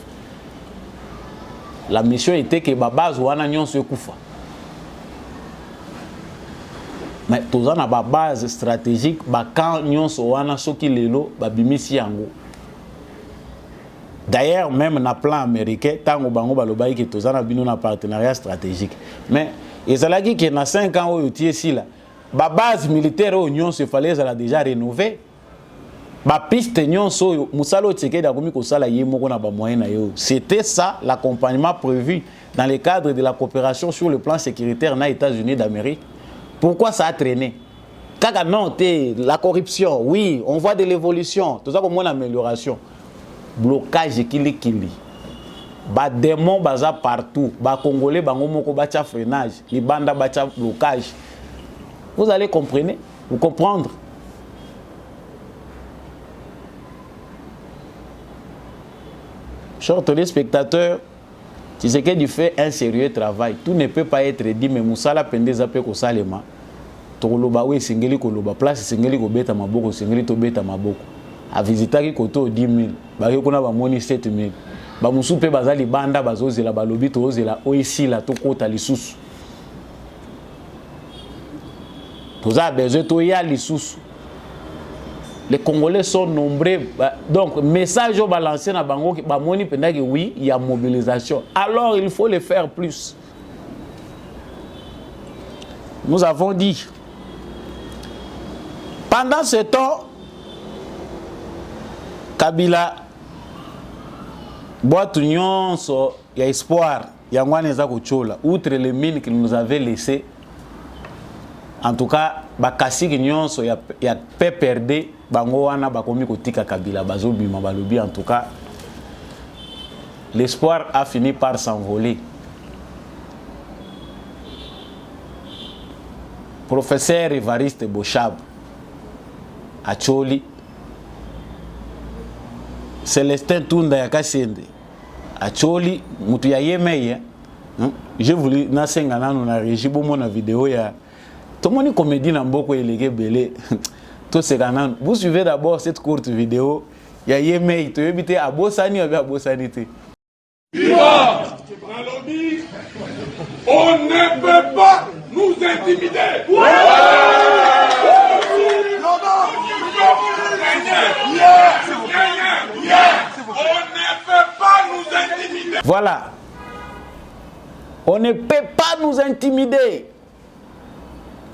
La mission était que ba base wana nyonso kufa. Mais toza na ba base stratégique ba camp nyonso wana soki lelo ba bimisi yango. D'ailleurs même na plan américain tango bango balobaki que toza na bino na partenariat stratégique. Mais ezalaki que na 5 ans oyo tie si la ba base militaire o nyonso fallait ça déjà rénover. C'était ça l'accompagnement prévu dans le cadre de la coopération sur le plan sécuritaire dans les États-Unis d'Amérique. Pourquoi ça a traîné? La corruption, oui, on voit de l'évolution, tout ça comme une amélioration. Blocage kili. Ba démon baza partout, ba congolais bango moko bacha freinage, les bandes bacha blocage. Vous allez comprendre. Chers téléspectateurs, Tshisekedi fait un sérieux travail. Tout ne peut pas être dit, mais Moussala Pende Zape Kosalema. Toloba we singeli koloba place singeli ko beta maboko singeli to beta maboko. A visitaki koto 10 000, ba yokona ba moni 7 000. Ba musupe bazali banda bazozela balobi to ozela oisila to kota lisusu. Toza besoin to ya lisusu. Les Congolais sont nombreux. Donc, message au balancé na bango qui bamoni pendant que oui, il y a mobilisation. Alors, il faut le faire plus. Nous avons dit, pendant ce temps, Kabila, boîte union, il y a espoir, il y a outre les mines qu'il nous avait laissées. En tout cas, bakasi nyonso ya pe perdre bango wana bakomi kotika Kabila bazobima balobi. En tout cas, l'espoir a fini par s'envoler. Professeur Évariste Bochab Acholi, Célestin Tunda Yakasende Acholi mutu ya yemeye. J'ai voulu nasenga nanu na régie bomo na vidéo ya tout le monde comédie dans beaucoup de belé. Tout ce qu'on vous suivez d'abord cette courte vidéo. Il y a Yemei, tu veux éviter à Bossani ou à Bossanité. Viva! On ne peut pas nous intimider. On ne peut pas nous intimider. Voilà. On ne peut pas nous intimider.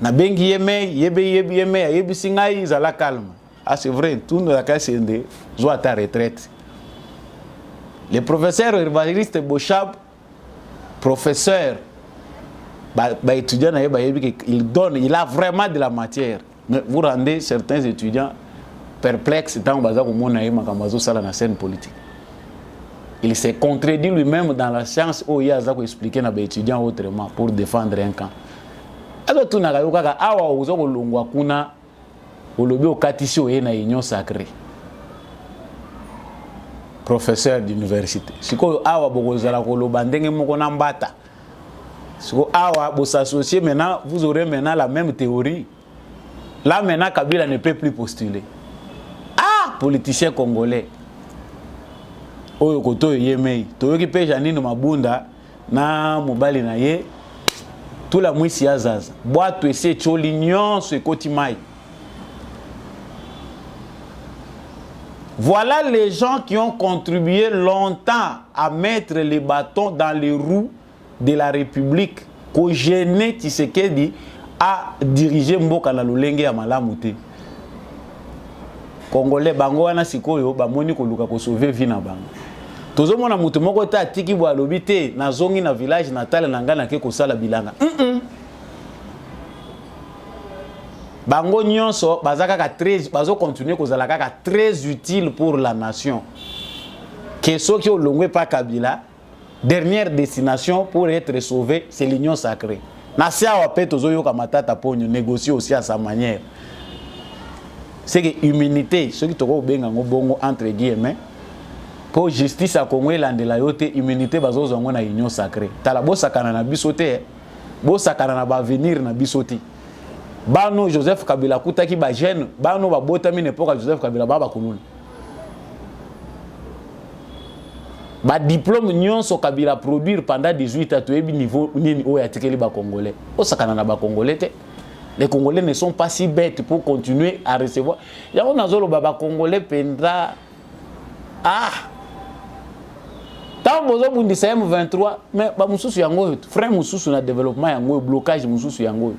Na bengi yebe singai zala calme. Ah c'est vrai, tout nous a cassé de joie ta retraite. Le professeur Évariste Bochab, professeur, étudiant il a vraiment de la matière. Mais vous rendez certains étudiants perplexes dans la scène politique. Il s'est contredit lui-même dans la science où il a expliqué aux étudiants autrement pour défendre un camp. Alors tout n'a pas awa uzo kolongwa kuna olobi okatisi oyena union sacrée. Professeur d'université. Siko awa bokozala koloba ndenge moko na mbata. Siko awa bo s'associer maintenant, vous aurez maintenant la même théorie. Là maintenant Kabila ne peut plus postuler. Ah, politicien congolais. Oyo koto yemei. Toyoki pe Janine Mabunda na mobali na ye. tout la mwisi ya zaza boato ese choli nyonso ekoti mai. Voilà les gens qui ont contribué longtemps à mettre les bâtons dans les roues de la République, ko gêné Tshisekedi à diriger mboka na lolenge ya malamu te. Congolais bango wana sikoyo bamoni ko luka ko sauver vie na bango. Tozo mona mutu moko ta tiki bo alobi te na zongi na village natal na ngana ke ko sala bilanga. Bango nyonso bazaka ka 13 bazo continuer kozala kaka très utile pour la nation. Que ceux qui ont longé pas Kabila, dernière destination pour être sauvé, c'est l'union sacrée. Nasia wa pe tozo yo kamatata ponyo négocier aussi à sa manière. C'est que humanité, ceux qui toko benga bongo entre guillemets, pour justice à Congo landela yote humanité bazo zongo na union sacrée. Tala bo sakana na bisote, bo sakana na ba venir na bisoti. Bano Joseph Kabila kutaki ba jeune, bano ba botami n'époque Joseph Kabila baba kuluna. Ba diplôme nyonso Kabila produire pendant 18 ans toyebi niveau nini o ya tikeli ba congolais. O sakana na ba congolais te. Les Congolais ne sont pas si bêtes pour continuer à recevoir. Yango nazolo ba congolais pendra tant bozo bundisa M23 mais ba mususu yango frère mususu na développement yango blocage mususu yango.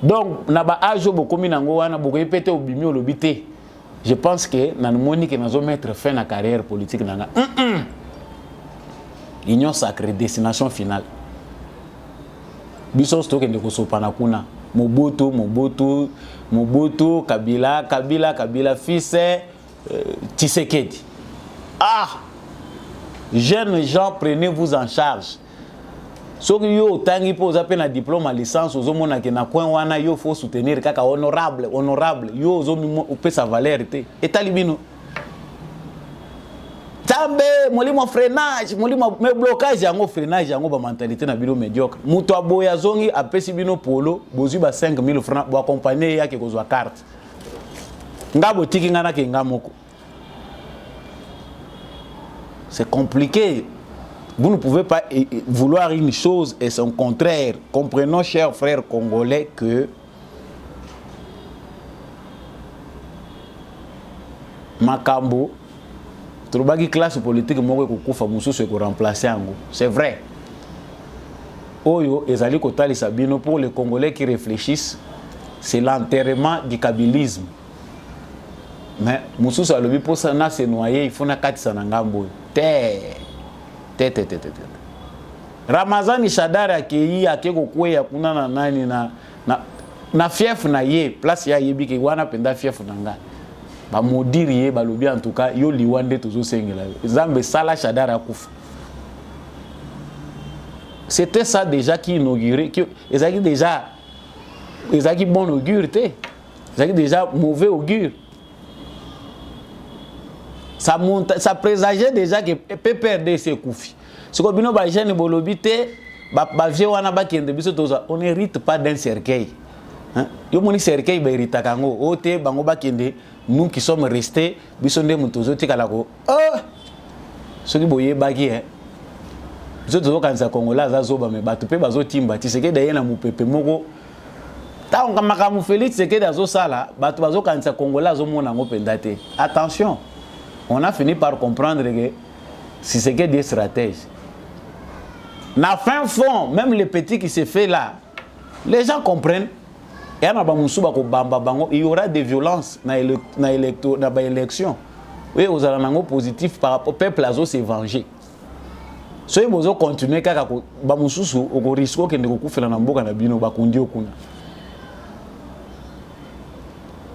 Donc, naba ajo bokomi nango wana bokoyi pété obimi olobité. Je pense que nan moni que nazo mettre fin à carrière politique nanga. Union sacrée destination finale. Biso stoke ndeko sopana kuna. Mobutu, Kabila fils Tshisekedi. Jeunes gens, prenez-vous en charge. So yo tangi po zape na diplôme à licence ozo mona ke na coin wana yo faut soutenir kaka honorable yo ozo pe sa valeur te etalibino tambe molimo freinage molimo me blocage yango ba mentalité na bino médiocre muto aboya zongi apesi bino polo bozu ba 5000 francs bo accompagner yake kozwa carte ngabo tiki ngana ke ngamoko. C'est compliqué. Vous ne pouvez pas vouloir une chose et son contraire. Comprenons, chers frères congolais, que Makambo, Trobagi classe politique, c'est vrai. Oyo, Ezali Kotali Sabino, pour les Congolais qui réfléchissent, c'est l'enterrement du kabylisme. Mais Moussou Salobi, pour ça, se noyer, il faut na kati sanangambo. Ramazani Shadari akei akeko kwea kuna na nani na fief na ye place ya yebi ke wana penda fief na nga ba modiri ye balobi en tout cas yo liwande tozo sengela Zambe sala Shadari akufa. C'était ça déjà qui inauguré que ezaki bon augure te ezaki déjà mauvais augure. Ça présageait déjà que peut perdre ses coups. Ce que bino ba jeune bolobité ba vieux wana ba kende biso toza on hérite pas d'un cercueil. Hein? Yo moni cercueil ba hérita kango ote bango ba kende nous qui sommes restés biso nde mutozo tikala ko ce qui boye bagi hein. Biso tozo kanza Kongola za zoba me batu pe bazo timba tiseke da yena mupepe moko ta on kamaka mu Félix seke da zo sala batu bazo kanza Kongola zo mona ngo pendate. Attention. On a fini par comprendre que si c'est que des stratèges. Na fin fond, même les petits qui se fait là, les gens comprennent. Et il y aura des violences dans l'élection. Oui, vous avez un positif par rapport au peuple à se venger. Si vous continuez à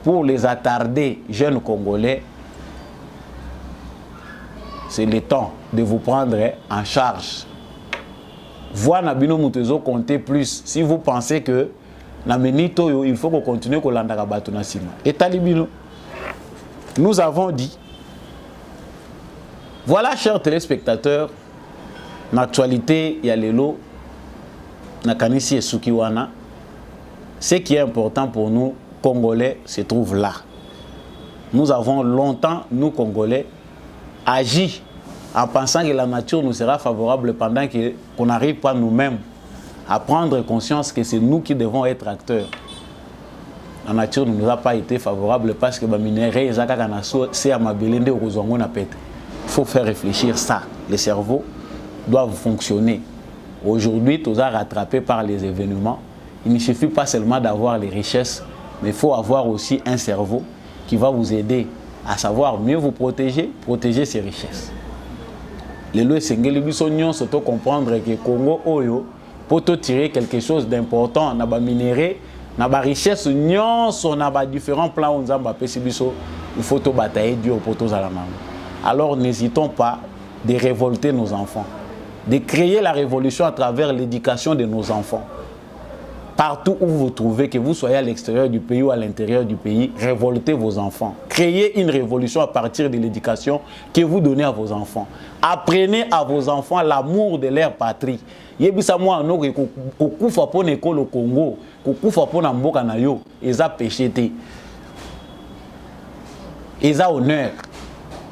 pour les attardés jeunes Congolais, c'est le temps de vous prendre en charge. Voir Nabino Moutezo compter plus. Si vous pensez que Namenito, il faut qu'on continue à l'andaka batu na sima. Et Talibino, nous avons dit, voilà, chers téléspectateurs, l'actualité, il y a les lots, Nakanisi et Sukiwana. Ce qui est important pour nous, Congolais, se trouve là. Nous avons longtemps, nous Congolais, agi en pensant que la nature nous sera favorable pendant qu'on n'arrive pas nous-mêmes à prendre conscience que c'est nous qui devons être acteurs. La nature ne nous a pas été favorable parce que il faut faire réfléchir ça. Les cerveaux doivent fonctionner. Aujourd'hui, tout ça rattrapé par les événements. Il ne suffit pas seulement d'avoir les richesses, mais il faut avoir aussi un cerveau qui va vous aider à savoir mieux vous protéger ces richesses. Les lois sengeli bisognon surtout comprendre que Congo Oyo pour tirer quelque chose d'important na ba minéraux na ba richesse nyonso na ba différents plans on zamba pesi biso il faut to batailler dur pour tous à la main. Alors n'hésitons pas de révolter nos enfants, de créer la révolution à travers l'éducation de nos enfants. Partout où vous vous trouvez, que vous soyez à l'extérieur du pays ou à l'intérieur du pays, révoltez vos enfants. Créez une révolution à partir de l'éducation que vous donnez à vos enfants. Apprenez à vos enfants l'amour de leur patrie. Yebisa moi no que kukufa pour l'école au Congo, kukufa pour na mboka na yo, eza péché te. Eza honneur.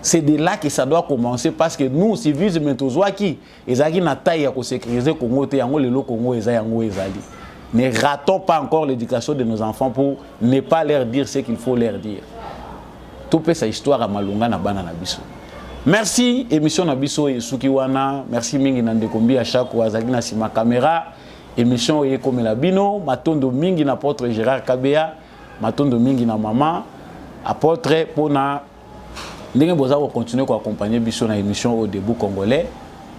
C'est de là que ça doit commencer parce que nous civisme tozwaki ezaki na taille ya ko sécuriser Congo te yango lelo Congo eza yango ezali. Ne ratons pas encore l'éducation de nos enfants pour ne pas leur dire ce qu'il faut leur dire. Tout peut sa histoire à Malunga na bana na biso. Merci émission na biso Yesuki wana. Merci mingi na ndekombi à chaque wazaki na sima caméra. Émission ye comme la bino. Matondo mingi na apôtre Gérard Kabea. Matondo mingi na maman. Apôtre pona. Ndenge boza ko continuer ko accompagner biso na émission au début congolais.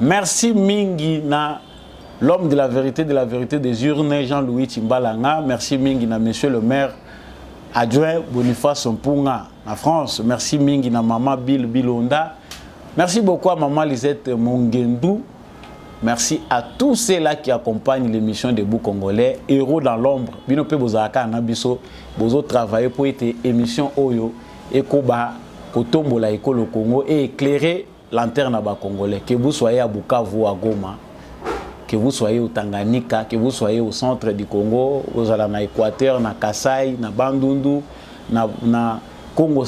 Merci mingi na l'homme de la vérité des urnes, Jean-Louis Timbalanga. Merci mingi na monsieur le maire adjoint Boniface Mpunga en France. Merci mingi na maman Bill Bilonda. Merci beaucoup à maman Lisette Mongendou. Merci à tous ceux-là qui accompagnent l'émission Debout Congolais. Héros dans l'ombre. Bino pe bozaka na biso bozo travailler pour être émission Oyo et Koba Kotombola Ekolo Congo et éclairer lanterne à Congolais. Que vous soyez à Bukavu, à Goma, que vous soyez au Tanganyika, que vous soyez au centre du Congo, aux Équateur, na Kasaï, na Bandundu, na Congo